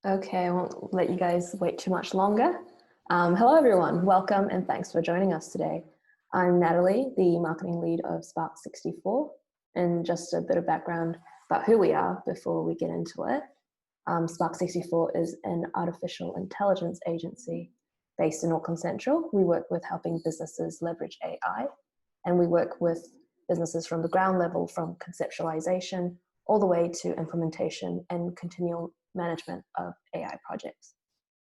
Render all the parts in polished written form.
Okay, I won't let you guys wait too much longer. Hello, everyone. Welcome and thanks for joining us today. I'm Natalie, the marketing lead of Spark 64. And just a bit of background about who we are before we get into it. Spark 64 is an artificial intelligence agency based in Auckland Central. We work with helping businesses leverage AI, and we work with businesses from the ground level, from conceptualization all the way to implementation and continual management of AI projects.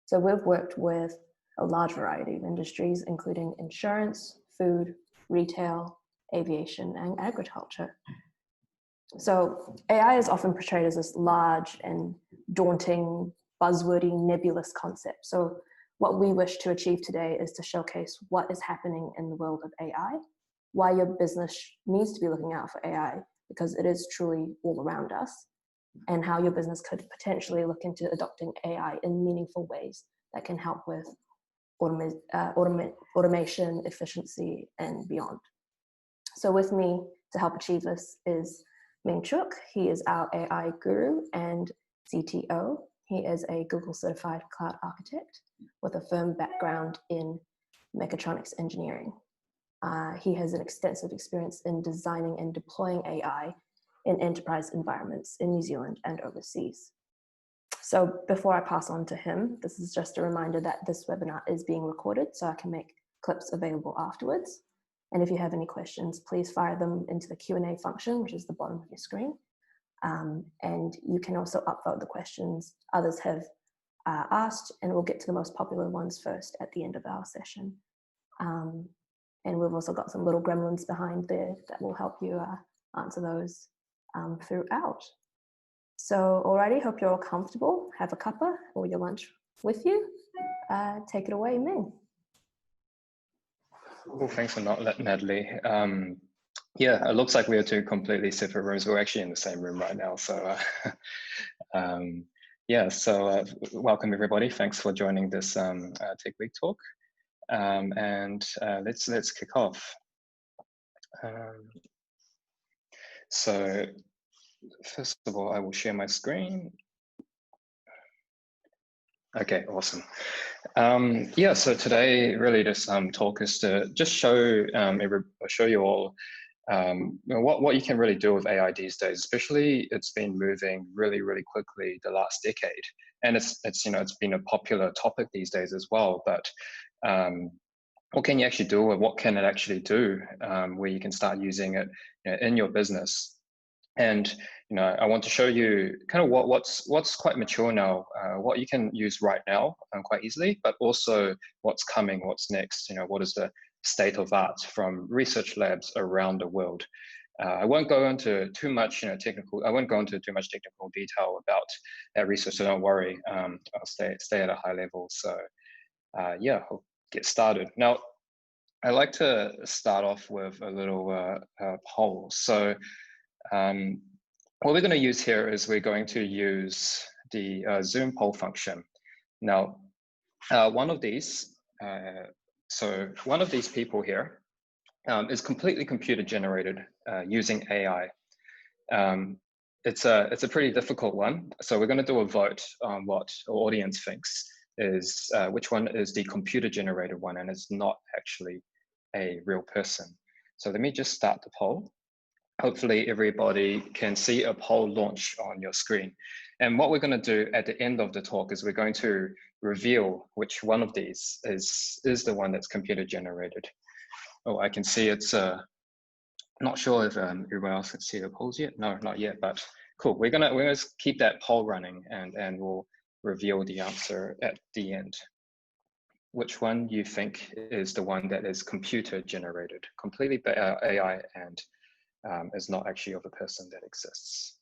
So we've worked with a large variety of industries, including insurance, food, retail, aviation, and agriculture. So AI is often portrayed as this large and daunting, buzzwordy, nebulous concept. So what we wish to achieve today is to showcase what is happening in the world of AI, why your business needs to be looking out for AI, because it is truly all around us, and how your business could potentially look into adopting AI in meaningful ways that can help with automation, efficiency, and beyond. So with me to help achieve this is Ming Cheuk. He is our AI guru and CTO. He is a Google certified cloud architect with a firm background in mechatronics engineering. He has an extensive experience in designing and deploying AI in enterprise environments in New Zealand and overseas. So before I pass on to him, this is just a reminder that this webinar is being recorded, so I can make clips available afterwards. And if you have any questions, please fire them into the Q&A function, which is the bottom of your screen. And you can also upvote the questions others have asked, and we'll get to the most popular ones first at the end of our session. And we've also got some little gremlins behind there that will help you answer those throughout. So alrighty, hope you're all comfortable. Have a cuppa or your lunch with you. Take it away, Ming. Well, thanks a lot, Natalie. Yeah, it looks like we are two completely separate rooms. We're actually in the same room right now. So yeah, so welcome everybody. Thanks for joining this TechWeek talk. And let's kick off. So first of all, I will share my screen. Okay, awesome. Yeah, so today really this talk is to just show you all what you can really do with AI these days. Especially, it's been moving really quickly the last decade, and it's been a popular topic these days as well. But what can you actually do, or what can it actually do, where you can start using it in your business? And I want to show you kind of what's quite mature now, what you can use right now quite easily, but also what's coming, what's next. What is the state of art from research labs around the world. I won't go into too much technical. I won't go into too much technical detail about that research, so don't worry. I'll stay at a high level. So yeah, I'll get started. Now, I like to start off with a little poll. So what we're going to use here is we're going to use the Zoom poll function. Now, one of these people here is completely computer generated using AI. It's a pretty difficult one. So we're going to do a vote on what our audience thinks is which one is the computer generated one, and it's not actually a real person. So let me just start the poll. Hopefully everybody can see a poll launch on your screen. And what we're going to do at the end of the talk is we're going to reveal which one of these is the one that's computer generated. Oh, I can see it's not sure if everyone else can see the polls yet. No, not yet, but cool. We're gonna keep that poll running, and we'll reveal the answer at the end. Which one you think is the one that is computer generated, completely by AI, and is not actually of a person that exists.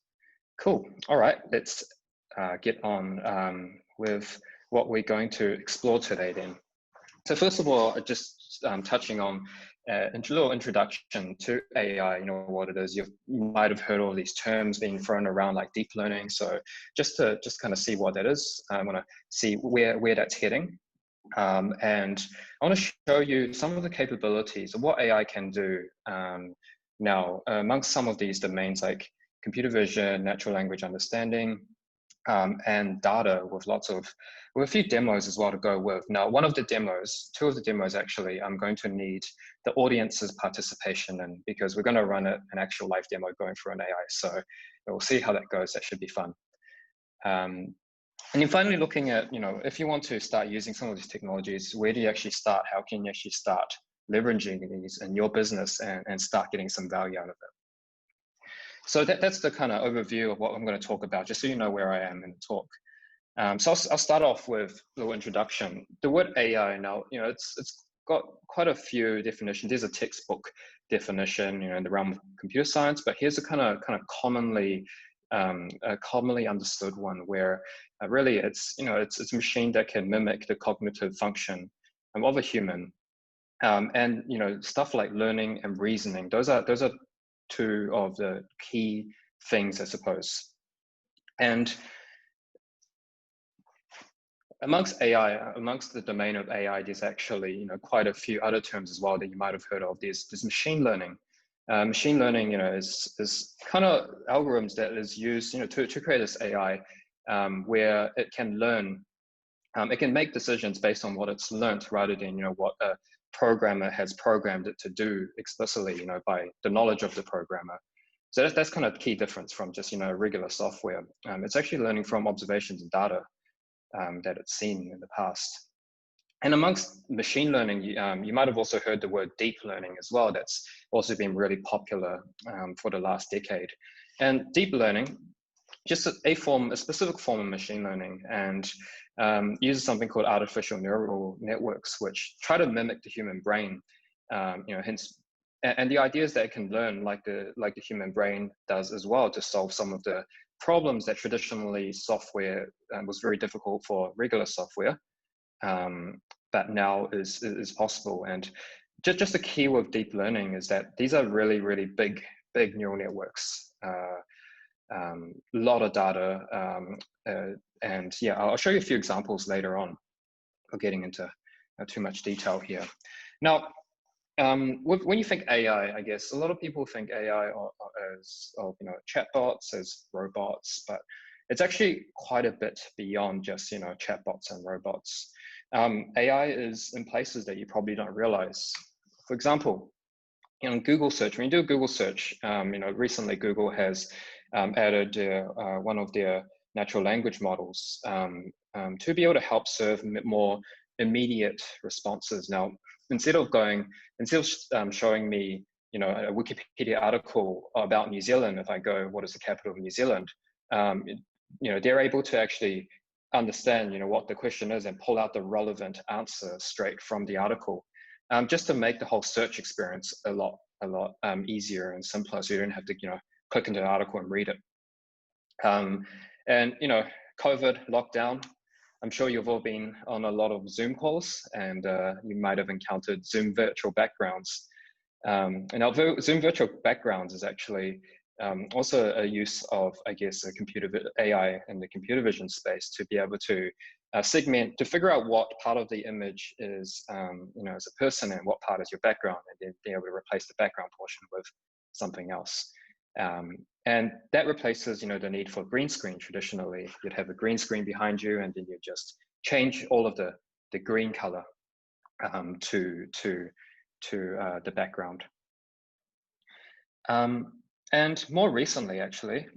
Cool. All right, let's get on with what we're going to explore today then. So first of all, just touching on a little introduction to AI, what it is. You might have heard all these terms being thrown around like deep learning. So just kind of see what that is. I want to see where that's heading. And I want to show you some of the capabilities of what AI can do now amongst some of these domains like computer vision, natural language understanding, and data with with a few demos as well to go with. Now, two of the demos actually, I'm going to need the audience's participation in, because we're going to run an actual live demo going through an AI. So we'll see how that goes. That should be fun. And then finally looking at, if you want to start using some of these technologies, where do you actually start? How can you actually start leveraging these in your business and start getting some value out of it? So that's the kind of overview of what I'm going to talk about, just so you know where I am in the talk. So I'll start off with a little introduction. The word AI now, it's got quite a few definitions. There's a textbook definition, in the realm of computer science, but here's a kind of commonly understood one, where really it's a machine that can mimic the cognitive function of a human, and stuff like learning and reasoning. Those are two of the key things, I suppose. And amongst the domain of AI, there's actually quite a few other terms as well that you might have heard of. There's machine learning. Machine learning, is kind of algorithms that is used, to create this AI, where it can learn. It can make decisions based on what it's learned, rather than what a programmer has programmed it to do explicitly, by the knowledge of the programmer. So that's kind of the key difference from just regular software. It's actually learning from observations and data that it's seen in the past. And amongst machine learning, you might have also heard the word deep learning as well. That's also been really popular for the last decade. And deep learning, just a specific form of machine learning, and uses something called artificial neural networks, which try to mimic the human brain. Hence, and the idea is that it can learn like the human brain does as well, to solve some of the problems that traditionally software was very difficult for regular software, but now is possible. And just the key with deep learning is that these are really, really big neural networks. A lot of data, and yeah, I'll show you a few examples later on. We're getting into too much detail here. Now, when you think AI, I guess a lot of people think AI as chatbots, as robots, but it's actually quite a bit beyond just chatbots and robots. AI is in places that you probably don't realize. For example, Google search. When you do a Google search, recently Google has added one of their natural language models to be able to help serve more immediate responses. Now, instead of showing me a Wikipedia article about New Zealand, if I go, what is the capital of New Zealand? They're able to actually understand what the question is and pull out the relevant answer straight from the article, just to make the whole search experience a lot easier and simpler, so you don't have to click into an article and read it. And COVID lockdown, I'm sure you've all been on a lot of Zoom calls, and you might have encountered Zoom virtual backgrounds. And our Zoom virtual backgrounds is actually also a use of, I guess, a computer AI in the computer vision space, to be able to segment, to figure out what part of the image is, as a person, and what part is your background, and then be able to replace the background portion with something else. And that replaces, the need for green screen. Traditionally, you'd have a green screen behind you, and then you just change all of the green color to the background. And more recently, actually,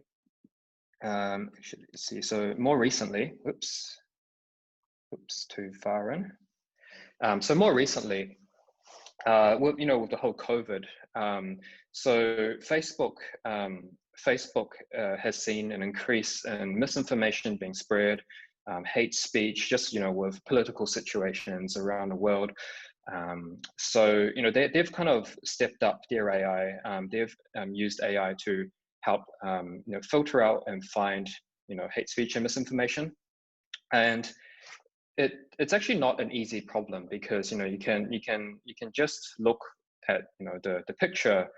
see. So more recently, oops, too far in. So more recently, with the whole COVID, so Facebook has seen an increase in misinformation being spread, hate speech, just with political situations around the world. So they've kind of stepped up their AI. They've used AI to help filter out and find hate speech and misinformation. And it's actually not an easy problem, because you can just look at the picture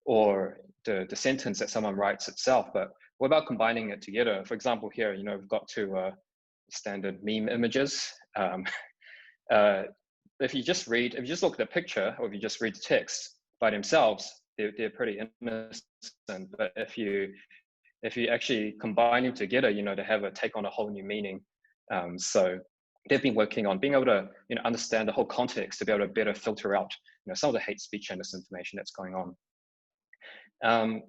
or the sentence that someone writes itself, but what about combining it together? For example, here we've got two standard meme images. If you just look at the picture, or if you just read the text by themselves, they're pretty innocent. But if you if you actually combine them together, they have take on a whole new meaning. So they've been working on being able to, understand the whole context to be able to better filter out, some of the hate speech and disinformation that's going on.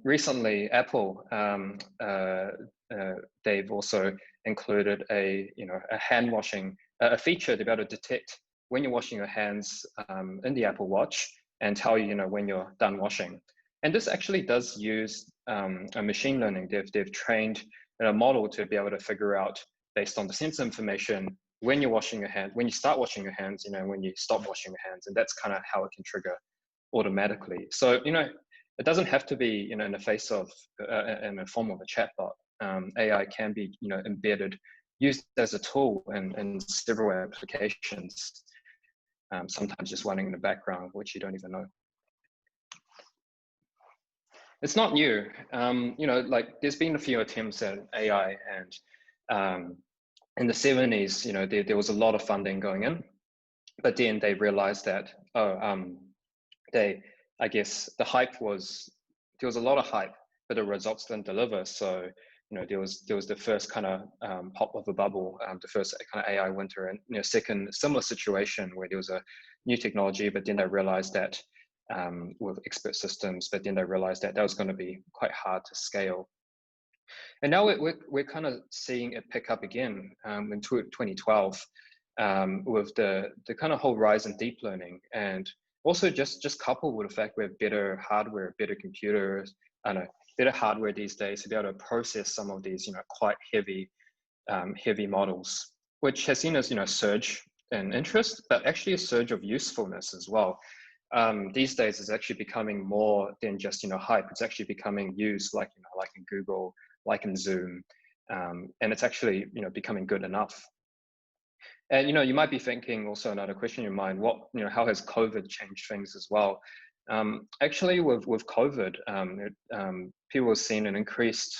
Recently, Apple, they've also included a hand washing, a feature to be able to detect when you're washing your hands in the Apple Watch and tell you, when you're done washing. And this actually does use a machine learning. They've trained a model to be able to figure out, based on the sensor information, when you're washing your hands, when you start washing your hands, when you stop washing your hands. And that's kind of how it can trigger automatically. So, it doesn't have to be, in the face of, in the form of a chatbot. AI can be, embedded, used as a tool in several applications. Sometimes just running in the background, which you don't even know. It's not new. There's been a few attempts at AI, and in the 70s, there was a lot of funding going in, but then they realized that, I guess the hype was, there was a lot of hype, but the results didn't deliver. So, there was the first kind of pop of a bubble, the first kind of AI winter, and second similar situation where there was a new technology, but then they realized that with expert systems, but then they realized that was going to be quite hard to scale. And now we're kind of seeing it pick up again in 2012 with the kind of whole rise in deep learning, and also just coupled with the fact we have better hardware, better computers, better hardware these days to be able to process some of these quite heavy models, which has seen us surge in interest, but actually a surge of usefulness as well. These days it's actually becoming more than just hype. It's actually becoming used like in Google, like in Zoom, and it's actually becoming good enough. And you might be thinking also another question in your mind: how has COVID changed things as well? Actually, with COVID, people have seen an increased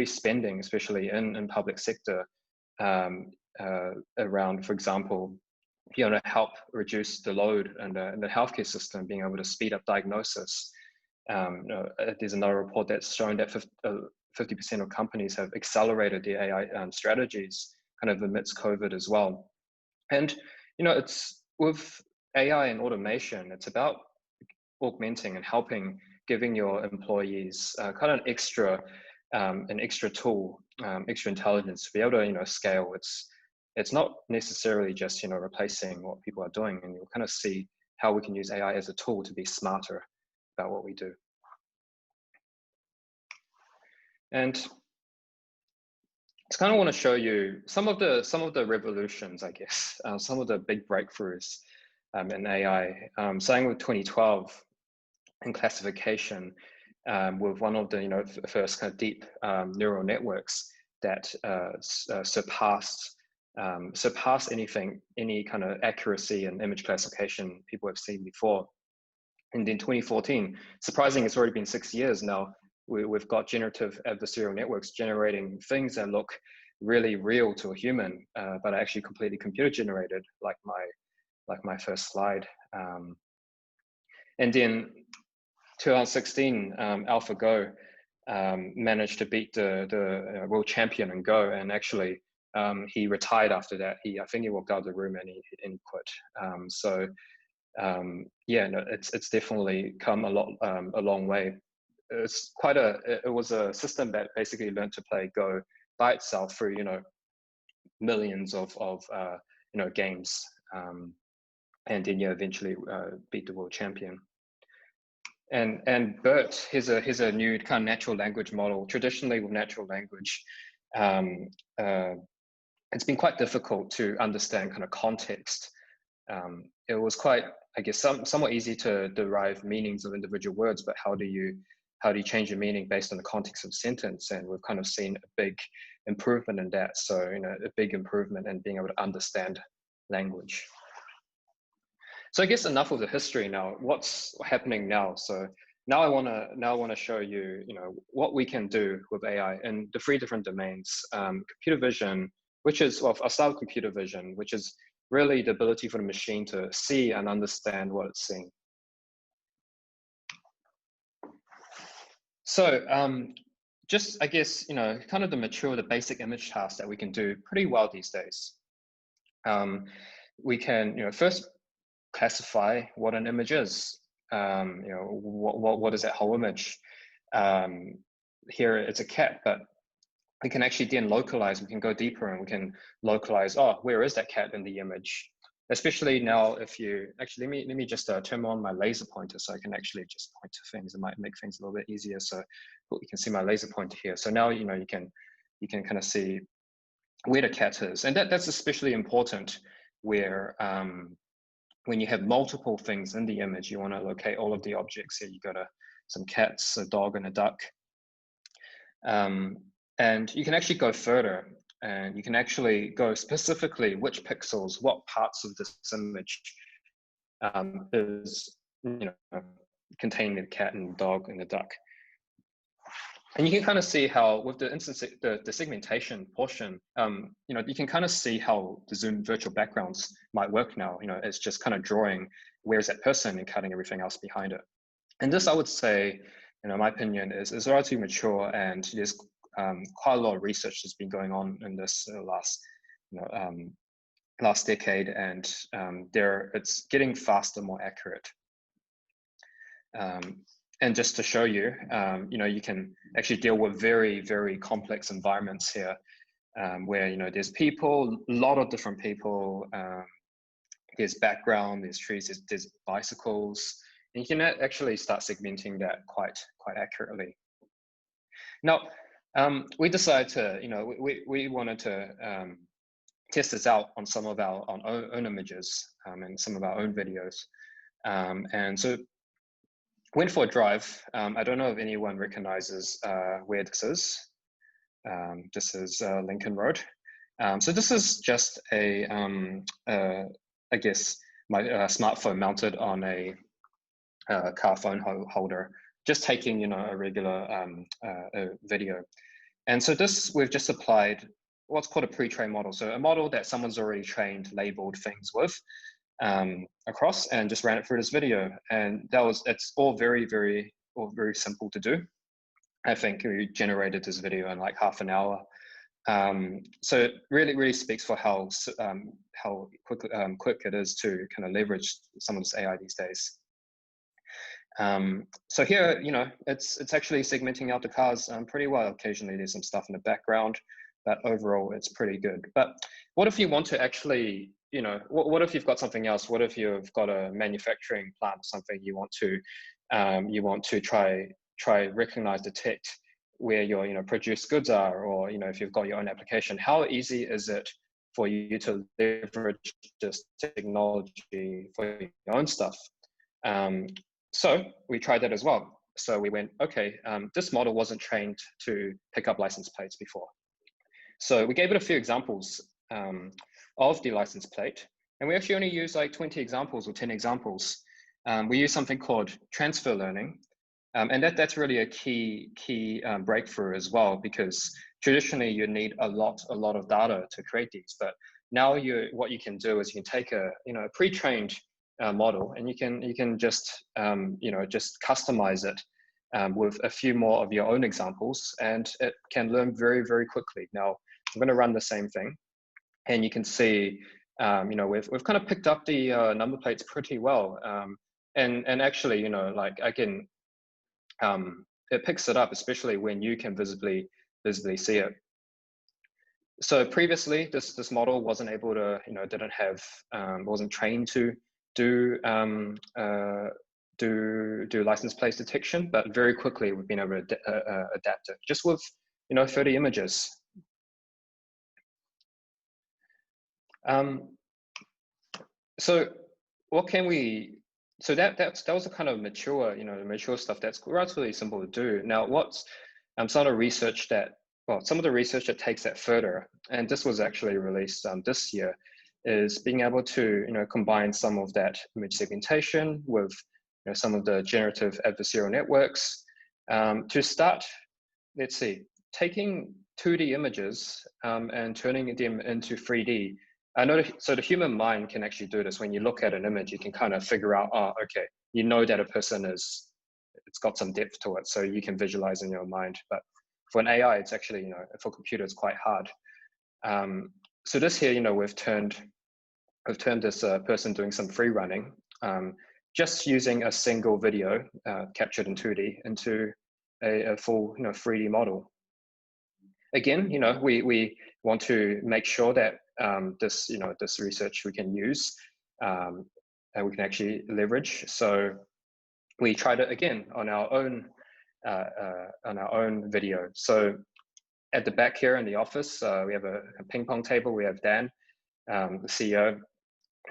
spending, especially in public sector, around, for example, to help reduce the load in the healthcare system, being able to speed up diagnosis. There's another report that's shown that 50% of companies have accelerated their AI strategies kind of amidst COVID as well. And, it's with AI and automation, it's about augmenting and helping, giving your employees kind of an extra tool, extra intelligence to be able to, scale. It's not necessarily just, replacing what people are doing, and you'll kind of see how we can use AI as a tool to be smarter about what we do. And I kind of want to show you some of the revolutions, I guess, some of the big breakthroughs in AI, starting with 2012 in classification, with one of the first kind of deep neural networks that surpassed any kind of accuracy and image classification people have seen before. And in 2014, surprising, it's already been 6 years now, we've got generative adversarial networks generating things that look really real to a human, but are actually completely computer generated, like my first slide. And then 2016, AlphaGo managed to beat the world champion in Go, and actually he retired after that. I think he walked out of the room and he quit. Yeah, no, it's definitely come a long way. It was a system that basically learned to play Go by itself through millions of games, and then eventually beat the world champion. And BERT, here's a new kind of natural language model. Traditionally with natural language, it's been quite difficult to understand kind of context. It was quite, I guess, somewhat easy to derive meanings of individual words, but how do you change your meaning based on the context of a sentence? And we've kind of seen a big improvement in that. So, a big improvement in being able to understand language. So I guess enough of the history now. What's happening now? So now I want to show you, what we can do with AI in the 3 different domains. Computer vision, which is, well, I'll start with computer vision, which is really the ability for the machine to see and understand what it's seeing. So just, I guess, kind of the basic image tasks that we can do pretty well these days. We can, first classify what an image is. What is that whole image? Here it's a cat, but we can actually then localize. We can go deeper and we can localize. Oh, where is that cat in the image? Especially now, if you actually let me just turn on my laser pointer so I can actually just point to things. It might make things a little bit easier. So you can see my laser pointer here. So now you can kind of see where the cat is, and that's especially important where when you have multiple things in the image, you want to locate all of the objects. Here you got some cats, a dog, and a duck. And you can actually go further, and you can actually go specifically which pixels, what parts of this image is containing the cat and the dog and the duck. And you can kind of see how with the segmentation portion, you can kind of see how the Zoom virtual backgrounds might work now. It's just kind of drawing where's that person and cutting everything else behind it. And this, I would say, in my opinion, is relatively mature, and there's quite a lot of research that's been going on in this last decade, and it's getting faster, more accurate. And just to show you, you can actually deal with very, very complex environments here, where there's people, a lot of different people. There's background, there's trees, there's bicycles, and you can actually start segmenting that quite accurately. Now, we decided to, we wanted to test this out on some of our own images and some of our own videos, and so. Went for a drive. I don't know if anyone recognizes where this is. This is Lincoln Road. So this is just I guess, my smartphone mounted on a car phone holder, just taking, a regular video. And so we've just applied what's called a pre-trained model. So a model that someone's already trained, labeled things with, across, and just ran it through this video, and it's all very simple to do. I think we generated this video in like half an hour. So it really speaks for how quick it is to kind of leverage some of this AI these days. So here, it's actually segmenting out the cars pretty well. Occasionally there's some stuff in the background, but overall it's pretty good. But what if you want to actually, what if you've got something else? What if you've got a manufacturing plant or something you want to try recognize, detect where your produced goods are, or if you've got your own application? How easy is it for you to leverage this technology for your own stuff? So we tried that as well. So we went, okay, this model wasn't trained to pick up license plates before. So we gave it a few examples of the license plate, and we actually only used like 20 examples or 10 examples. We use something called transfer learning, and that's really a key breakthrough as well, because traditionally you need a lot of data to create these, but now what you can do is you can take a pre-trained model, and you can just just customize it with a few more of your own examples, and it can learn very quickly. Now I'm going to run the same thing, and you can see we've kind of picked up the number plates pretty well, and actually like again it picks it up, especially when you can visibly see it. So previously this model wasn't able to didn't have wasn't trained to do license plate detection, but very quickly we've been able to adapt it just with 30 images. So what can we? So that was a kind of mature, mature stuff that's relatively simple to do. Now, what's some of the research that takes that further, and this was actually released this year, is being able to combine some of that image segmentation with some of the generative adversarial networks to start, let's see, taking 2D images and turning them into 3D. So the human mind can actually do this. When you look at an image, you can kind of figure out, oh, okay, that a person is it's got some depth to it, so you can visualize in your mind. But for an AI, it's actually, you know, for a computer, it's quite hard. So this here, you know, we've turned this person doing some free running, just using a single video captured in 2D into a full, you know, 3D model. Again, you know, we want to make sure that this, you know, this research we can use and we can actually leverage. So we tried it again on our own video. So at the back here in the office, we have a ping pong table. We have Dan, the CEO,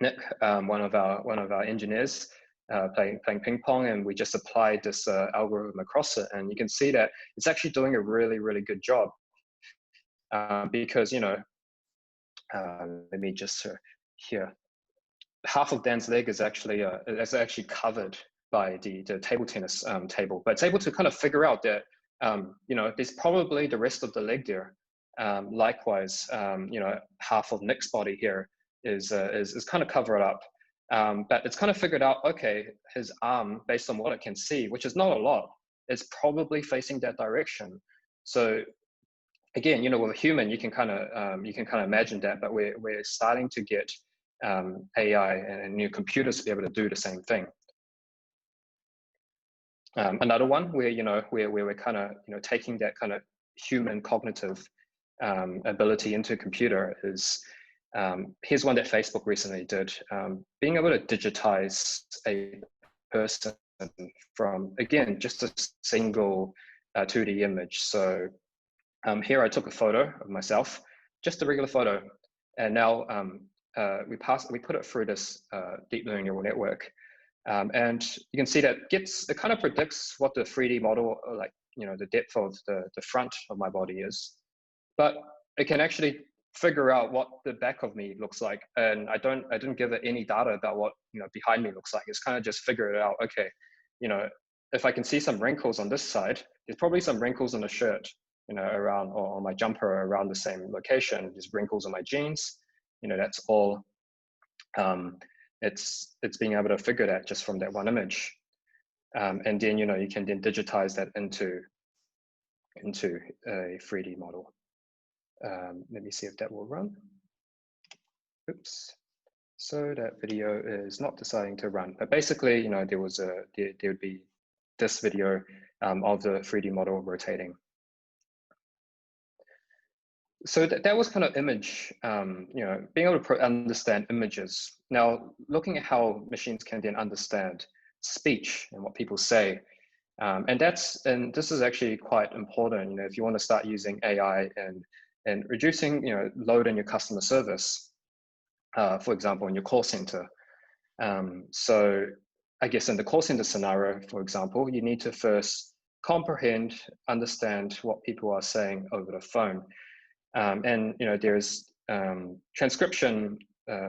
Nick, one of our engineers, playing ping pong, and we just applied this algorithm across it, and you can see that it's actually doing a really, really good job. Because, you know, let me just here, half of Dan's leg is actually covered by the table tennis table, but it's able to kind of figure out that you know, there's probably the rest of the leg there. Likewise, you know, half of Nick's body here is kind of covered up, but it's kind of figured out, okay, his arm, based on what it can see, which is not a lot, is probably facing that direction. So again, you know, with a human, you can kind of imagine that, but we're starting to get AI and new computers to be able to do the same thing. Another one where, you know, where we're kind of, you know, taking that kind of human cognitive ability into a computer is, here's one that Facebook recently did, being able to digitize a person from, again, just a single 2D image. So here I took a photo of myself, just a regular photo, and now we put it through this deep learning neural network, and you can see that it kind of predicts what the 3D model, like, you know, the depth of the front of my body is, but it can actually figure out what the back of me looks like, and I didn't give it any data about what, you know, behind me looks like. It's kind of just figured it out. Okay, you know, if I can see some wrinkles on this side, there's probably some wrinkles on the shirt, you know, around, or on my jumper around the same location. There's wrinkles on my jeans, you know, that's all. It's being able to figure that just from that one image, and then, you know, you can then digitize that into a 3D model. Let me see if that will run. Oops. So that video is not deciding to run, but basically, you know, there would be this video of the 3D model rotating. So that was kind of image, you know, being able to understand images. Now, looking at how machines can then understand speech and what people say, and this is actually quite important. You know, if you want to start using AI and reducing, you know, load in your customer service, for example, in your call center. So I guess in the call center scenario, for example, you need to first comprehend, understand what people are saying over the phone. And, you know, there's transcription,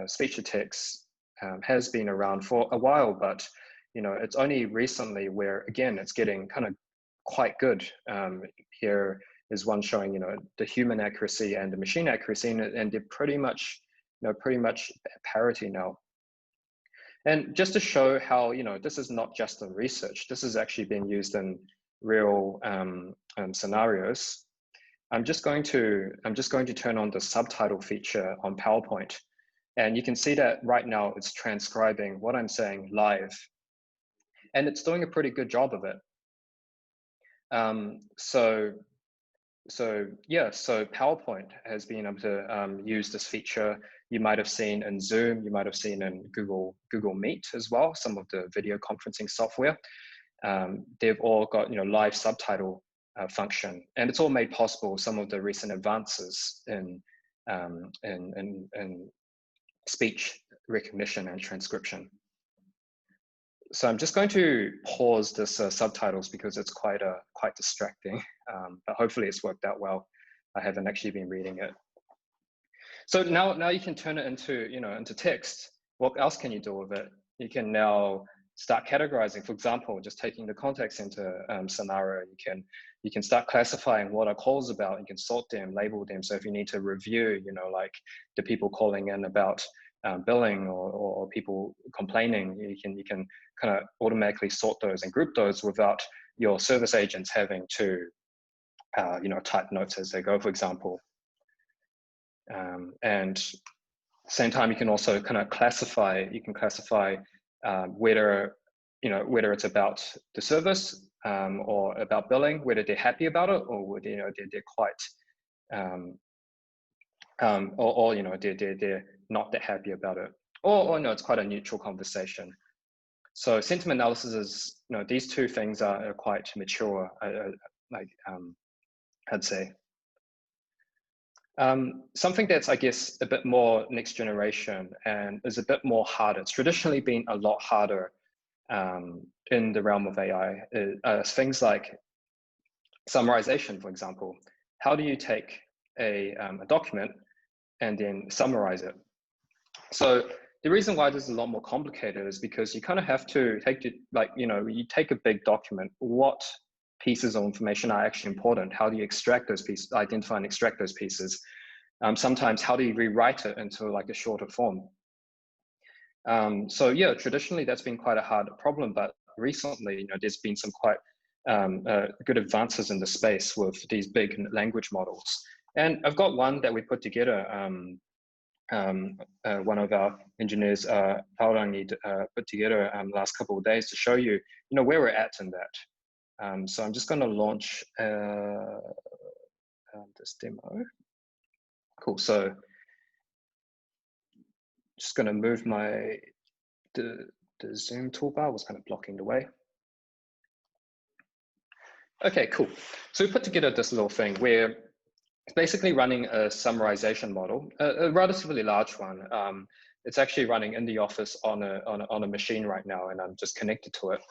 speech to text has been around for a while, but, you know, it's only recently where, again, it's getting kind of quite good. Here is one showing, you know, the human accuracy and the machine accuracy, and they're pretty much, you know, pretty much parity now. And just to show how, you know, this is not just in research, this is actually being used in real scenarios. I'm just going to turn on the subtitle feature on PowerPoint, and you can see that right now it's transcribing what I'm saying live, and it's doing a pretty good job of it. So PowerPoint has been able to use this feature. You might have seen in Zoom, you might have seen in Google Meet as well, some of the video conferencing software. They've all got, you know, live subtitle function, and it's all made possible some of the recent advances in speech recognition and transcription. So I'm just going to pause this subtitles because it's quite distracting, but hopefully it's worked out well. I haven't actually been reading it. So now you can turn it into, you know, into text. What else can you do with it? You can now start categorizing. For example, just taking the contact center scenario, you can start classifying what a call's about. You can sort them, label them. So if you need to review, you know, like the people calling in about billing or people complaining, you can kind of automatically sort those and group those without your service agents having to type notes as they go, for example. And same time, you can also kind of classify. You can classify whether it's about the service or about billing, whether they're happy about it or whether they're quite or they're not that happy about it, or no, it's quite a neutral conversation. So sentiment analysis is, these two things are quite mature, I'd say. Something that's, I guess, a bit more next generation and is a bit more harder. It's traditionally been a lot harder in the realm of AI. Things like summarization, for example. How do you take a document and then summarize it? So the reason why this is a lot more complicated is because you kind of have to take it, you take a big document, what pieces of information are actually important? How do you extract those pieces, identify and extract those pieces? Sometimes how do you rewrite it into like a shorter form? So yeah, traditionally that's been quite a hard problem, but recently, there's been some quite good advances in the space with these big language models. And I've got one that we put together. One of our engineers, ParlAI, put together last couple of days to show you, where we're at in that. So I'm just going to launch this demo. Cool. So just going to move the Zoom toolbar was kind of blocking the way. Okay, cool. So we put together this little thing where it's basically running a summarization model, a relatively large one. It's actually running in the office on a machine right now, and I'm just connected to it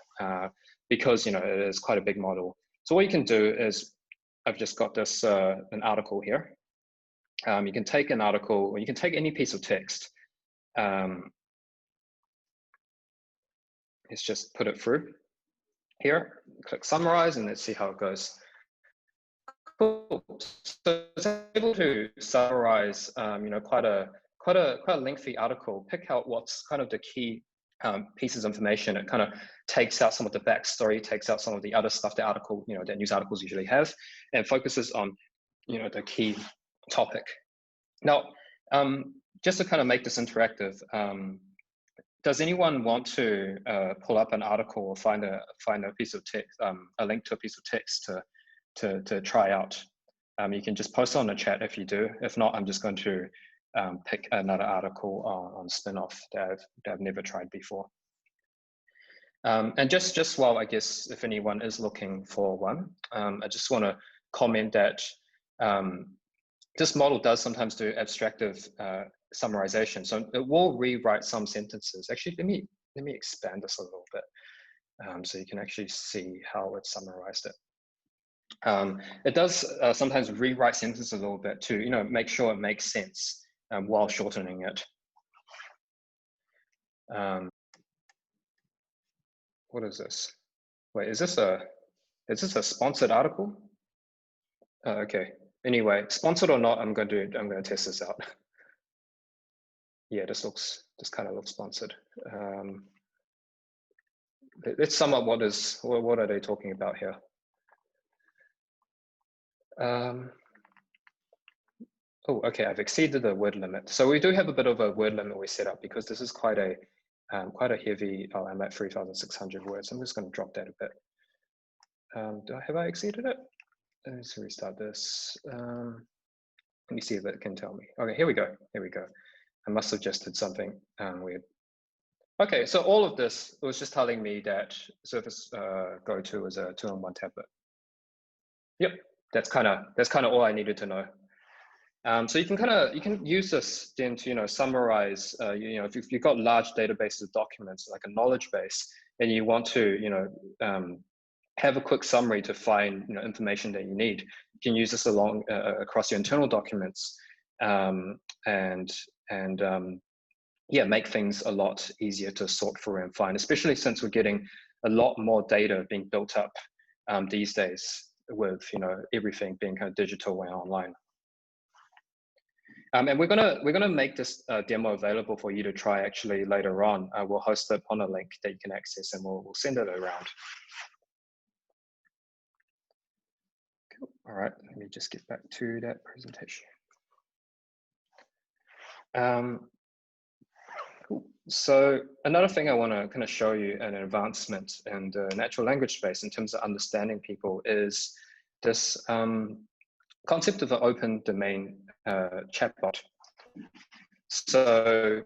because it is quite a big model. So what you can do is, I've just got this an article here. You can take an article, or you can take any piece of text. Let's just put it through here. Click summarize, and let's see how it goes. Cool. So it's able to summarize, quite a lengthy article. Pick out what's kind of the key pieces of information. It kind of takes out some of the backstory, takes out some of the other stuff the article, that news articles usually have, and focuses on, the key topic. Now, just to kind of make this interactive, does anyone want to pull up an article or find a piece of text, a link to a piece of text to try out? You can just post on the chat if you do. If not, I'm just going to pick another article on spin-off that I've never tried before. And just while, I guess, if anyone is looking for one, I just want to comment that this model does sometimes do abstractive summarization. So it will rewrite some sentences. Actually, let me expand this a little bit so you can actually see how it summarized it. It does sometimes rewrite sentences a little bit to make sure it makes sense while shortening it. What is this? Wait, is this a sponsored article? Okay. Anyway, sponsored or not, I'm going to test this out. Yeah, this kind of looks sponsored. Let's sum up what are they talking about here. Oh, okay, I've exceeded the word limit. So we do have a bit of a word limit we set up because this is quite a heavy, I'm at 3,600 words. I'm just going to drop that a bit. Have I exceeded it? Let's restart this. Let me see if it can tell me. Okay, here we go. I must have just did something weird. Okay, so all of this was just telling me that Surface Go 2 is a 2-in-1 tablet. Yep, that's kind of all I needed to know. So you can use this then to summarize. If you've got large databases of documents like a knowledge base, and you want to have a quick summary to find information that you need, you can use this along across your internal documents, yeah, make things a lot easier to sort through and find, especially since we're getting a lot more data being built up these days with everything being kind of digital and online. And we're gonna make this demo available for you to try actually later on. We'll host it on a link that you can access, and we'll send it around. Cool. All right, let me just get back to that presentation. Cool. So another thing I want to kind of show you an advancement in the natural language space in terms of understanding people is this concept of an open domain chatbot. So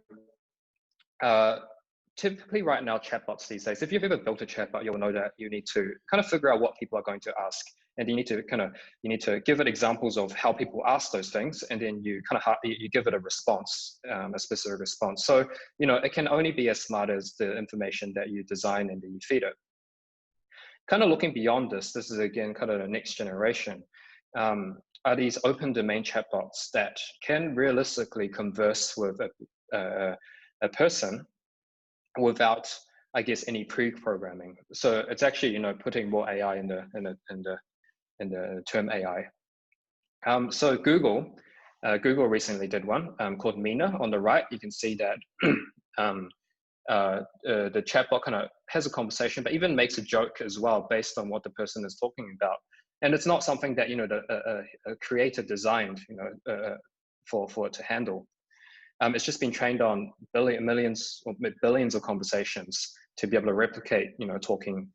typically right now, chatbots these days, if you've ever built a chatbot, you'll know that you need to kind of figure out what people are going to ask. And you need to give it examples of how people ask those things, and then you you give it a response, a specific response. So, it can only be as smart as the information that you design and then you feed it. Kind of looking beyond this is again kind of the next generation. Are these open domain chatbots that can realistically converse with a person without, I guess, any pre-programming. So it's actually, putting more AI in the term AI. So Google recently did one called Mina. On the right, you can see that the chatbot kind of has a conversation, but even makes a joke as well based on what the person is talking about. And it's not something that a creator designed, for it to handle. It's just been trained on millions or billions of conversations to be able to replicate, talking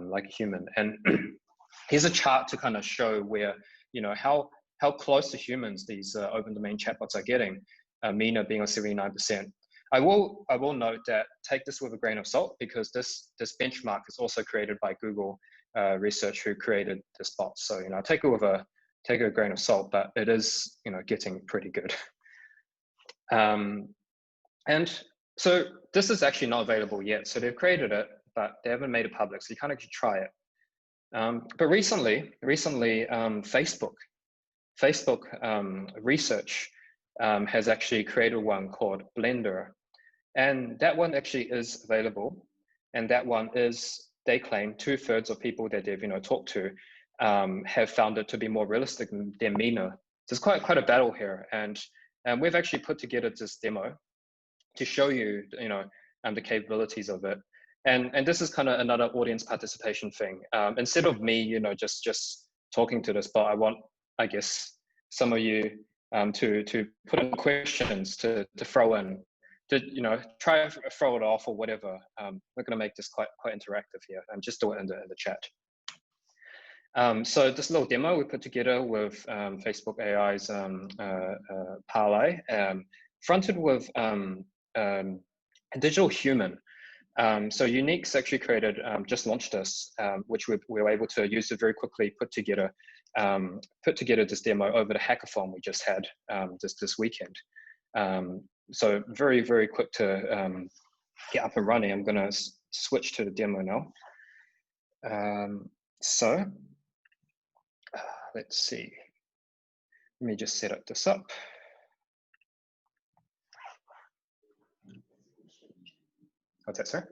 like a human. And here's a chart to kind of show where, how close to humans these open domain chatbots are getting. Mina being on 79%. I will note that take this with a grain of salt, because this benchmark is also created by Google research, who created this bot. So take it with a grain of salt, but it is getting pretty good. And so this is actually not available yet. So they've created it, but they haven't made it public. So you can't actually try it. But recently, Facebook research has actually created one called Blender. And that one actually is available. And that one is, they claim, 2/3 of people that they've talked to have found it to be more realistic than Mina. There's quite a battle here. And we've actually put together this demo to show you, the capabilities of it. And this is kind of another audience participation thing. Instead of me, just talking to this bot, I want, I guess, some of you to put in questions to throw in, to try and throw it off or whatever. We're going to make this quite interactive here, and just do it in the chat. So this little demo we put together with Facebook AI's ParlAI, fronted with a digital human. So UneeQ's actually created, just launched this, which we were able to use to very quickly put together this demo over the hackathon we just had this weekend. So very, very quick to get up and running. I'm going to switch to the demo now. So let's see. Let me just set this up. What's that, sir?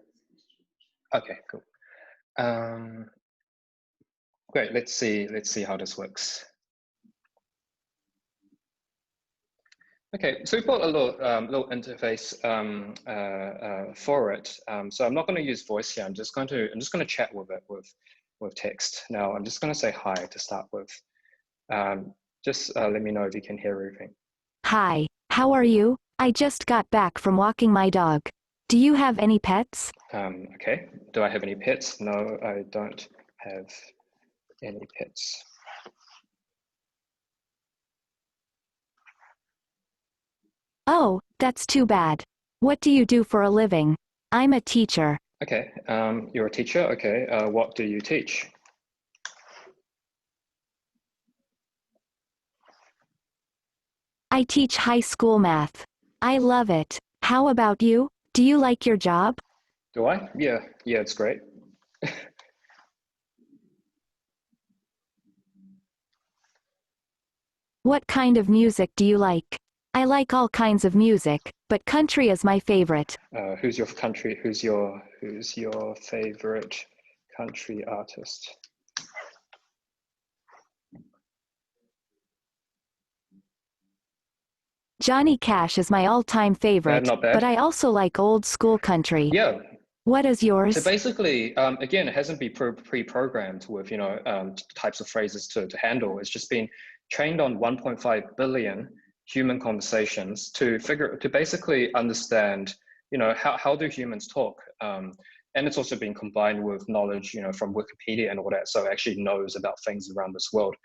Okay, cool. Great. Let's see how this works. Okay, so we built a little interface for it. So I'm not going to use voice here. I'm just going to chat with it with text. Now I'm just going to say hi to start with. Just let me know if you can hear everything. Hi, how are you? I just got back from walking my dog. Do you have any pets? Okay. Do I have any pets? No, I don't have any pets. Oh, that's too bad. What do you do for a living? I'm a teacher. Okay, you're a teacher. Okay, what do you teach? I teach high school math. I love it. How about you? Do you like your job? Do I? Yeah, it's great. What kind of music do you like? I like all kinds of music, but country is my favorite. Who's your favorite country artist? Johnny Cash is my all-time favorite, not bad. but I also like old school country. Yeah. What is yours? So basically, again, it hasn't been pre-programmed with, types of phrases to handle. It's just been trained on 1.5 billion human conversations to basically understand, how do humans talk? And it's also been combined with knowledge, from Wikipedia and all that, so it actually knows about things around this world.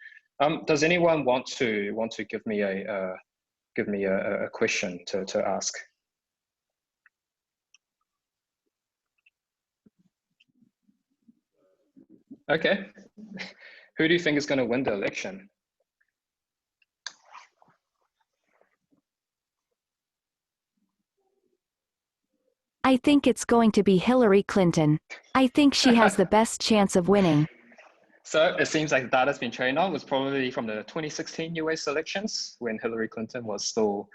Does anyone want to give me a question to ask? Okay. Who do you think is going to win the election? I think it's going to be Hillary Clinton. I think she has the best chance of winning. So it seems like the data's been trained on was probably from the 2016 US elections when Hillary Clinton was still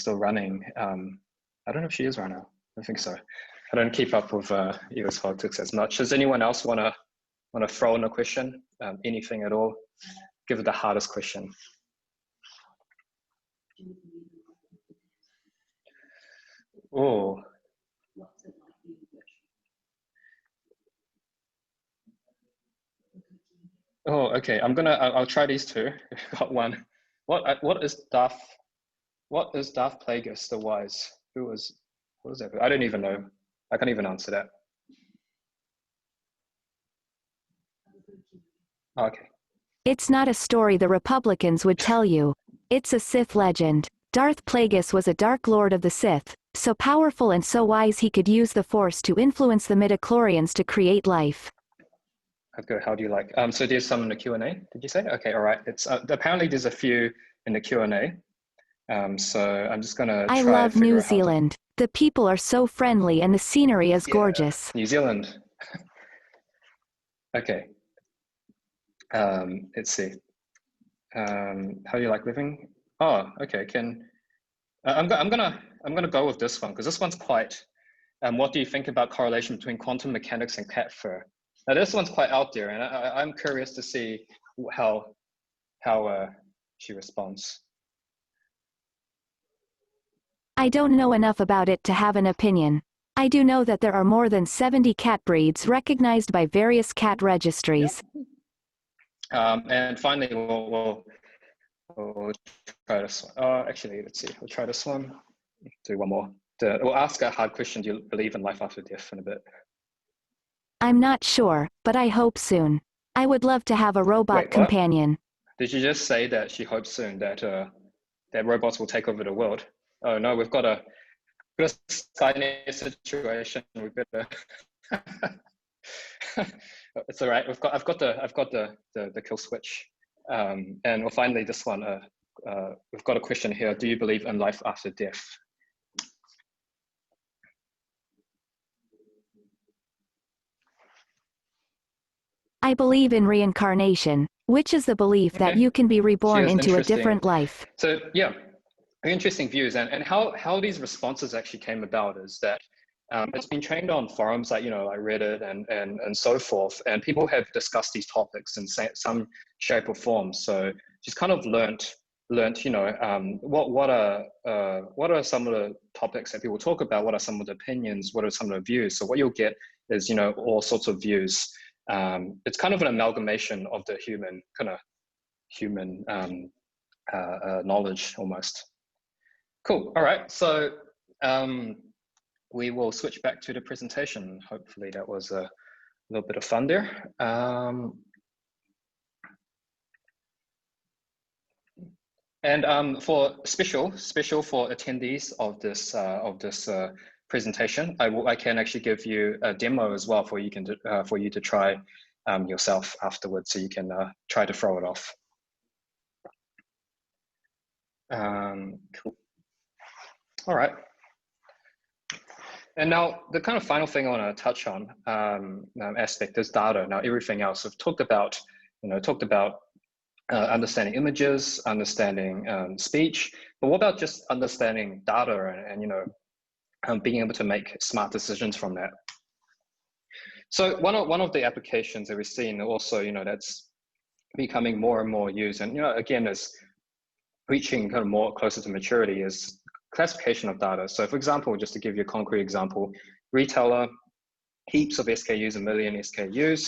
running. I don't know if she is right now. I think so. I don't keep up with US politics as much. Does anyone else want to throw in a question? Anything at all? Give it the hardest question. Oh. Oh, okay. I'll try these two. Got one. What is Darth Plagueis the Wise? What was that? I don't even know. I can't even answer that. Okay. It's not a story the Republicans would tell you. It's a Sith legend. Darth Plagueis was a Dark Lord of the Sith, so powerful and so wise he could use the Force to influence the midichlorians to create life. Okay, how do you like? So there's some in the Q&A, did you say? Okay, all right. It's apparently there's a few in the Q&A. So I'm just gonna try. I love New Zealand. The people are so friendly and the scenery is gorgeous. New Zealand. Okay. Let's see. How do you like living? Oh, okay. I'm gonna go with this one because this one's quite. What do you think about correlation between quantum mechanics and cat fur? Now this one's quite out there, and I'm curious to see how she responds. I don't know enough about it to have an opinion. I do know that there are more than 70 cat breeds recognized by various cat registries. Yeah. And finally, we'll try this one. Actually, let's see. We'll try this one. Do one more. We'll ask a hard question. Do you believe in life after death in a bit? I'm not sure, but I hope soon. I would love to have a robot companion. Did you just say that she hopes soon that that robots will take over the world? Oh no, we've got a Skynet situation. We've got it's all right. I've got the kill switch. And well, finally this one. We've got a question here. Do you believe in life after death? I believe in reincarnation, which is the belief that you can be reborn into a different life. So yeah, interesting views. And how these responses actually came about is that it's been trained on forums like, like Reddit and so forth. And people have discussed these topics in some shape or form. So just kind of learnt, what are some of the topics that people talk about? What are some of the opinions? What are some of the views? So what you'll get is, all sorts of views. It's kind of an amalgamation of the human knowledge almost. Cool. All right. So we will switch back to the presentation. Hopefully that was a little bit of fun there. And for special for attendees of this presentation, I can actually give you a demo as well for you to try yourself afterwards, so you can try to throw it off. Cool. All right. And now the kind of final thing I want to touch on aspect is data. Now everything else I've talked about, understanding images, understanding speech, but what about just understanding data and being able to make smart decisions from that? So one of the applications that we've seen also, that's becoming more and more used, and again, as reaching kind of more closer to maturity is classification of data. So for example, just to give you a concrete example, retailer, heaps of SKUs, 1 million SKUs.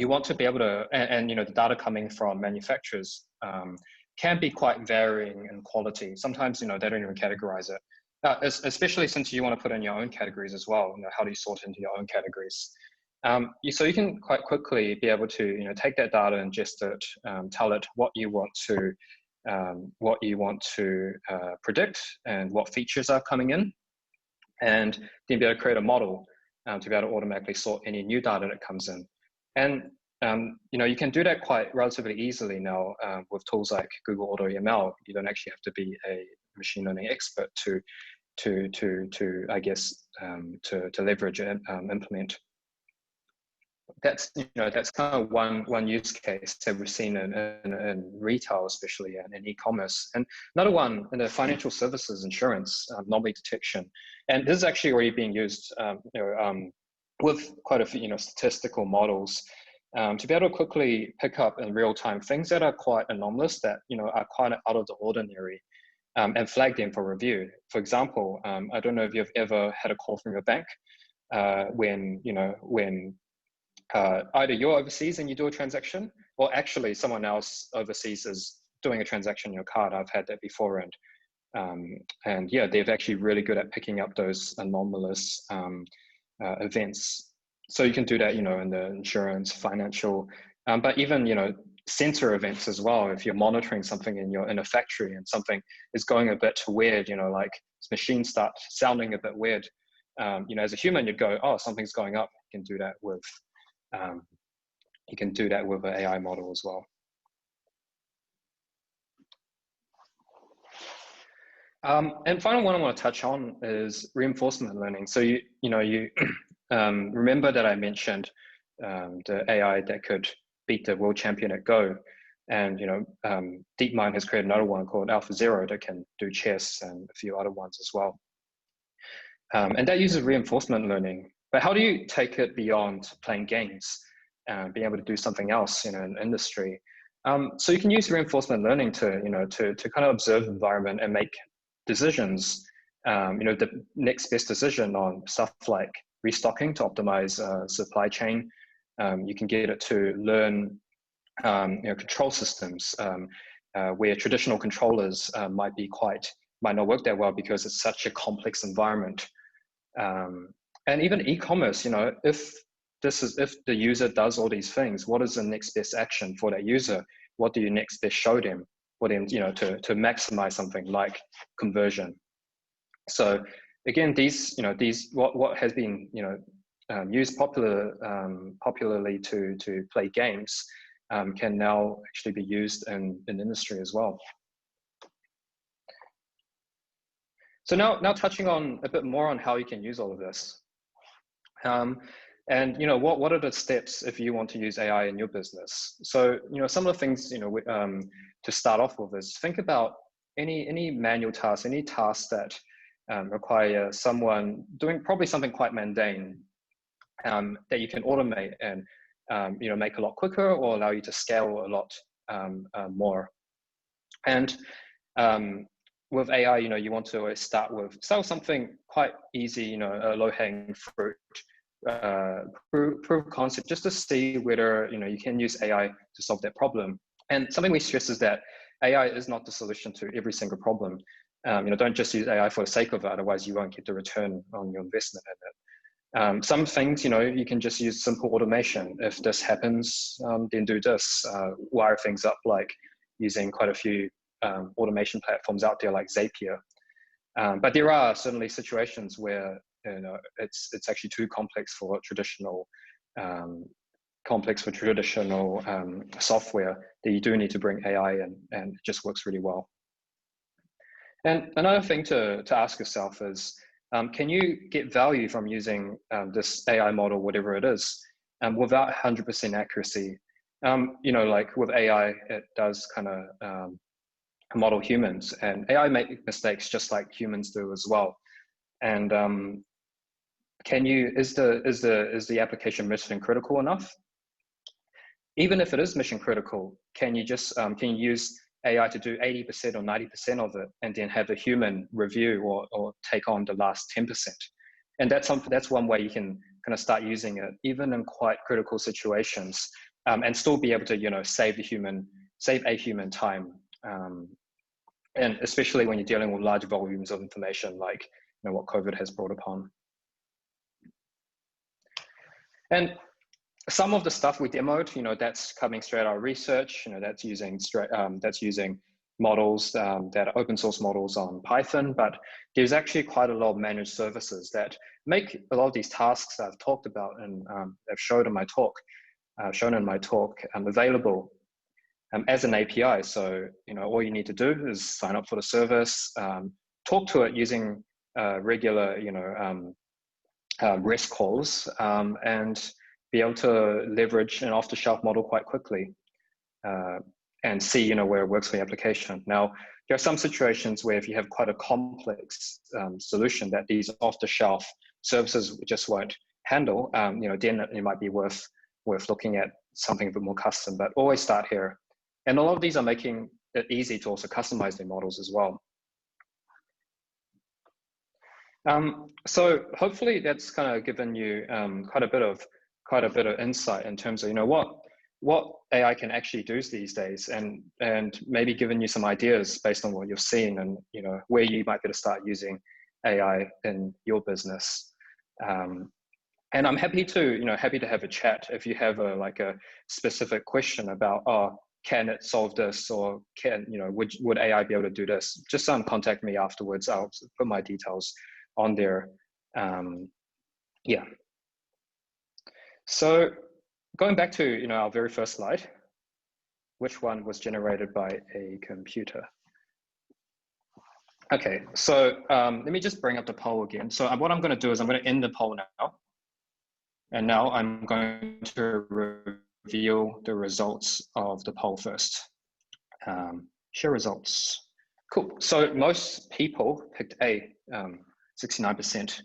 You want to be able to, and you know, the data coming from manufacturers can be quite varying in quality. Sometimes, you know, they don't even categorize it. Especially since you want to put in your own categories as well. You know, how do you sort into your own categories? So you can quite quickly be able to, you know, take that data, ingest it, tell it what you want to predict and what features are coming in, and then be able to create a model to be able to automatically sort any new data that comes in. And you know, you can do that quite relatively easily now with tools like Google AutoML. You don't actually have to be a machine learning expert to I guess to leverage and implement. That's, you know, that's kind of one use case that we've seen in retail, especially, and in e-commerce. And another one in the financial services, insurance, anomaly detection. And this is actually already being used, you know, with quite a few, you know, statistical models to be able to quickly pick up in real time things that are quite anomalous, that, you know, are quite out of the ordinary, and flag them for review. For example, I don't know if you've ever had a call from your bank when either you're overseas and you do a transaction, or actually someone else overseas is doing a transaction in your card. I've had that before, and yeah, they're actually really good at picking up those anomalous events. So you can do that, you know, in the insurance, financial, but even, you know, sensor events as well. If you're monitoring something in a factory and something is going a bit weird, you know, like machines start sounding a bit weird, you know, as a human, you'd go, oh, something's going up. You can do that with an AI model as well. And final one I want to touch on is reinforcement learning. So you remember that I mentioned the AI that could beat the world champion at Go, and you know, DeepMind has created another one called AlphaZero that can do chess and a few other ones as well. And that uses reinforcement learning. But how do you take it beyond playing games, being able to do something else in an industry? So you can use reinforcement learning to, you know, to kind of observe the environment and make decisions. You know, the next best decision on stuff like restocking to optimize supply chain. You can get it to learn, you know, control systems where traditional controllers might not work that well because it's such a complex environment. And even e-commerce, you know, if the user does all these things, what is the next best action for that user? What do you next best show them for them, you know, to maximize something like conversion? So again, what has been, you know, used popularly to play games can now actually be used in industry as well. So now touching on a bit more on how you can use all of this. And you know, what are the steps if you want to use AI in your business? So, you know, some of the things, you know, to start off with is think about any manual task, any tasks that require someone doing probably something quite mundane that you can automate and you know, make a lot quicker or allow you to scale a lot more. And with AI, you know, you want to always start with something quite easy, you know, a low-hanging fruit, proof of concept, just to see whether, you know, you can use AI to solve that problem. And something we stress is that AI is not the solution to every single problem. You know, don't just use AI for the sake of it, otherwise you won't get the return on your investment in it. Some things, you know, you can just use simple automation. If this happens, then do this. Wire things up, like using quite a few automation platforms out there like Zapier. But there are certainly situations where, you know, it's actually too complex for traditional software, that you do need to bring AI in, and it just works really well. And another thing to ask yourself is, can you get value from using this AI model, whatever it is, without 100% accuracy? You know, like with AI, it does kind of model humans, and AI make mistakes just like humans do as well. And is the application mission critical enough? Even if it is mission critical, can you use AI to do 80% or 90% of it, and then have a human review or take on the last 10%? And that's one way you can kind of start using it, even in quite critical situations, and still be able to, save a human time. And especially when you're dealing with large volumes of information, like what COVID has brought upon. And some of the stuff we demoed, that's coming straight out of research. That's using models that are open source models on Python. But there's actually quite a lot of managed services that make a lot of these tasks that I've talked about and I've shown in my talk, available as an API. So all you need to do is sign up for the service, talk to it using regular REST calls, and be able to leverage an off-the-shelf model quite quickly, and see where it works for the application. Now, there are some situations where if you have quite a complex solution that these off-the-shelf services just won't handle, then it might be worth looking at something a bit more custom. But always start here. And a lot of these are making it easy to also customize their models as well. So hopefully that's kind of given you quite a bit of insight in terms of what AI can actually do these days, and maybe given you some ideas based on what you've seen, and where you might be able to start using AI in your business. And I'm happy to have a chat if you have a specific question about, can it solve this, or would AI be able to do this? Just contact me afterwards. I'll put my details on there. Yeah. So going back to our very first slide, which one was generated by a computer? Okay, so let me just bring up the poll again. So what I'm going to do is I'm going to end the poll now, and now I'm going to reveal the results of the poll first. Share results. Cool. So most people picked A, 69%.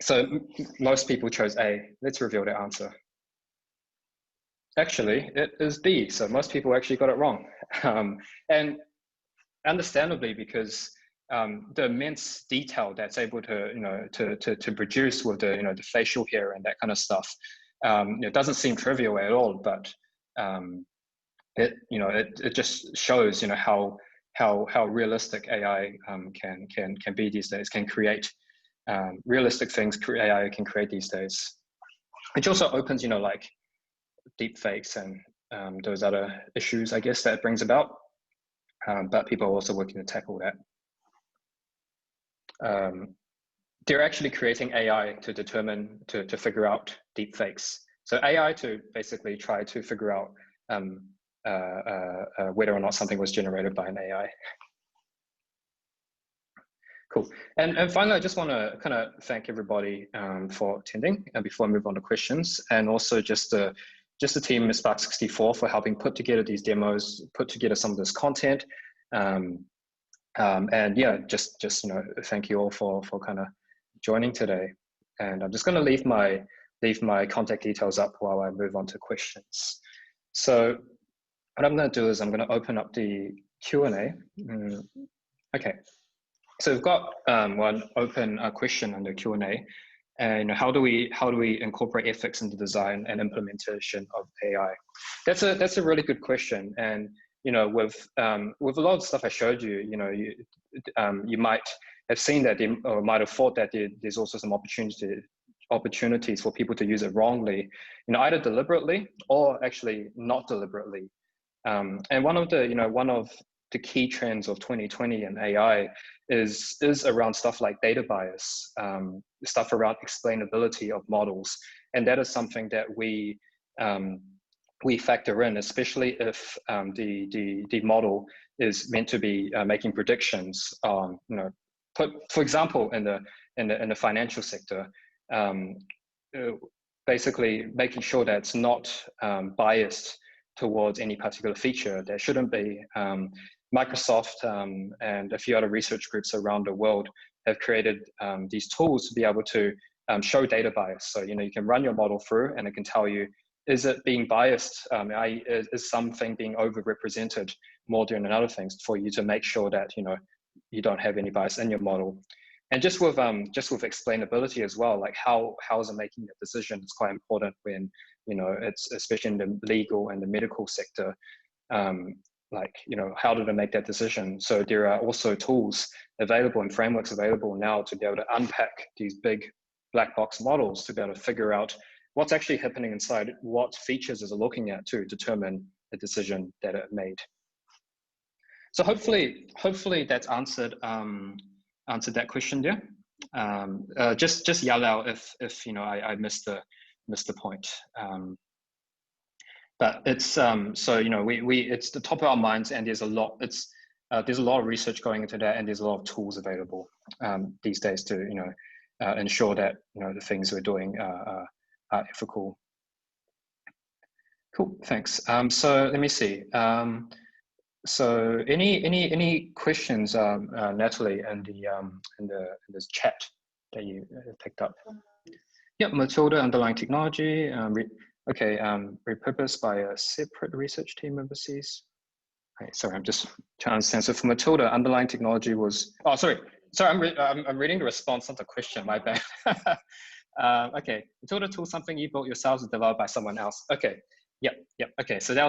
So most people chose A. Let's reveal the answer. Actually, it is B. So most people actually got it wrong. And understandably, because the immense detail that's able to to produce with the facial hair and that kind of stuff, it doesn't seem trivial at all. But it just shows how realistic AI can be these days. Can create realistic things. AI can create these days, which also opens like deep fakes and those other issues, I guess, that it brings about. But people are also working to tackle that. They're actually creating AI to figure out deep fakes. So AI to basically try to figure out whether or not something was generated by an AI. Cool. And finally, I just want to kind of thank everybody for attending, and before I move on to questions, and also just the team at Spark 64 for helping put together these demos, put together some of this content. And yeah, just thank you all for kind of joining today. And I'm just going to leave my contact details up while I move on to questions. So what I'm going to do is I'm going to open up the Q&A. Okay. So we've got one open question under Q&A, and how do we incorporate ethics into design and implementation of AI? That's a really good question, and with a lot of stuff I showed you, you might have seen that, or might have thought that there's also some opportunities for people to use it wrongly, either deliberately or actually not deliberately. And one of the key trends of 2020 in AI is around stuff like data bias, stuff around explainability of models, and that is something that we factor in, especially if the model is meant to be making predictions. For example, in the financial sector, basically making sure that it's not biased towards any particular feature. There shouldn't be. Microsoft and a few other research groups around the world have created these tools to be able to show data bias. So you can run your model through, and it can tell you is it being biased? Is something being overrepresented more than other things for you to make sure that you don't have any bias in your model? And just with explainability as well, like how is it making that decision? It's quite important when it's especially in the legal and the medical sector. Like how do they make that decision? So there are also tools available and frameworks available now to be able to unpack these big black box models to be able to figure out what's actually happening inside, what features is it looking at to determine the decision that it made. So hopefully that's answered that question there. Just yell out if I missed the point. But it's so it's the top of our minds, and there's a lot of research going into that, and there's a lot of tools available these days to ensure that the things we're doing are ethical. Cool, thanks. So let me see. So any questions, Natalie, in this chat that you picked up? Yep, Matilda, underlying technology. Repurposed by a separate research team overseas. Okay, sorry, I'm just trying to understand. So for Matilda, underlying technology was. Oh, sorry. I'm reading the response, not the question. My bad. Okay, Matilda tool, something you built yourselves, developed by someone else. Okay. Yep. Okay, so I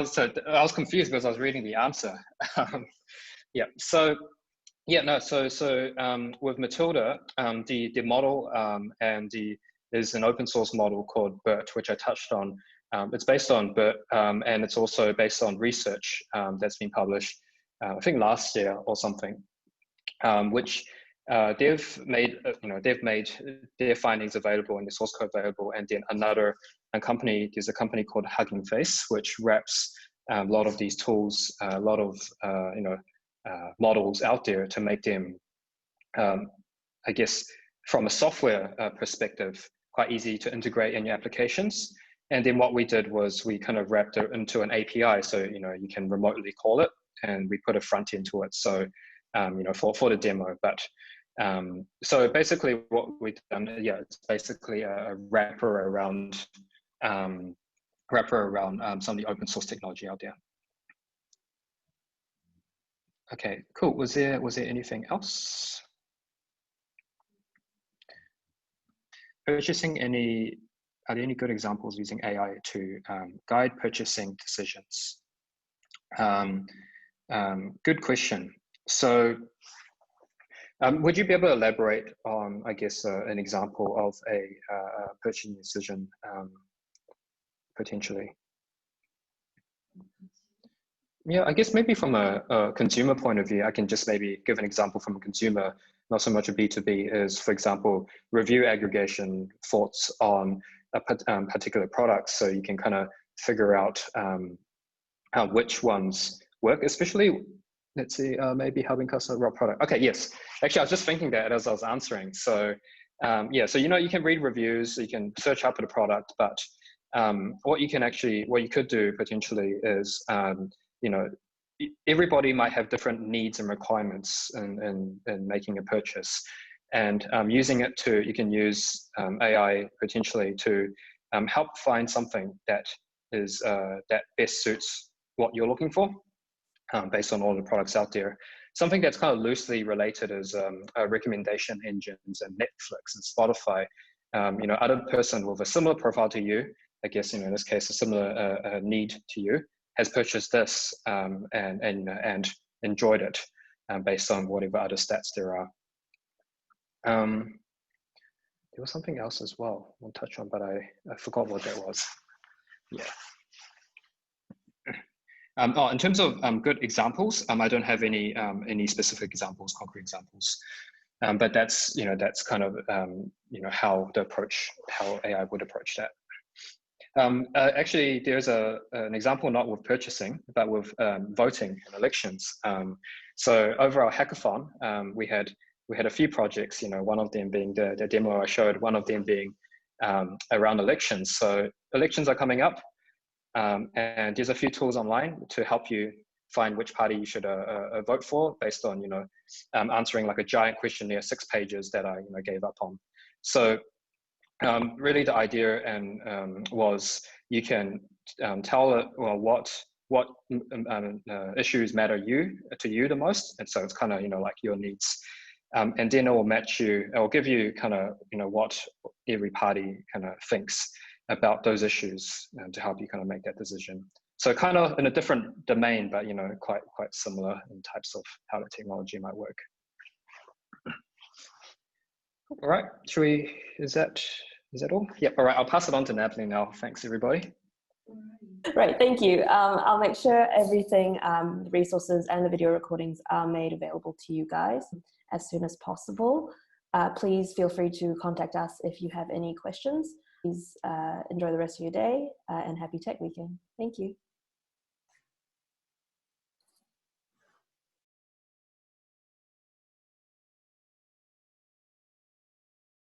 was confused because I was reading the answer. Yeah. So with Matilda, the model is an open source model called BERT, which I touched on. It's based on BERT, and it's also based on research that's been published, I think last year or something, which they've made their findings available and the source code available. And then there's a company called Hugging Face, which wraps a lot of these tools, a lot of models out there to make them, I guess, from a software perspective, quite easy to integrate in your applications. And then what we did was we kind of wrapped it into an API, so you can remotely call it, and we put a front end to it. So for the demo. But so basically, what we've done, it's basically a wrapper around some of the open source technology out there. Okay, cool. Was there anything else? Purchasing are there any good examples using AI to guide purchasing decisions? Good question. So would you be able to elaborate on, I guess, an example of a purchasing decision potentially? Yeah, I guess maybe from a consumer point of view, I can just maybe give an example from a consumer, not so much a B2B, is, for example, review aggregation thoughts on a particular product. So you can kind of figure out which ones work, especially, let's see, maybe helping customer raw product. Okay, yes. Actually, I was just thinking that as I was answering. So so you can read reviews, you can search up for the product, but what you could do potentially is, everybody might have different needs and requirements in making a purchase. And you can use AI potentially to help find something that is that best suits what you're looking for, based on all the products out there. Something that's kind of loosely related is recommendation engines and Netflix and Spotify. Other person with a similar profile to you, I guess, in this case, a similar need to you, has purchased this and enjoyed it based on whatever other stats there are. There was something else as well we'll touch on, but I forgot what that was. Yeah. In terms of good examples, I don't have any specific examples, concrete examples, but that's kind of how AI would approach that. Actually, there's an example not with purchasing, but with voting and elections. So over our hackathon, we had a few projects. One of them being the demo I showed. One of them being around elections. So elections are coming up. And there's a few tools online to help you find which party you should vote for, based on answering like a giant questionnaire, 6 pages that I gave up on. So really the idea was you can tell it, well, what issues matter to you the most, and so it's kind of, you know, like your needs, and then it will match you. It will give you kind of, you know, what every party kind of thinks about those issues, to help you kind of make that decision. So kind of in a different domain, but, you know, quite similar in types of how the technology might work. All right, is that all? Yep. All right, I'll pass it on to Natalie now. Thanks, everybody. Right, thank you. I'll make sure everything, the resources and the video recordings are made available to you guys as soon as possible. Please feel free to contact us if you have any questions. Please enjoy the rest of your day, and happy Tech Weekend. Thank you.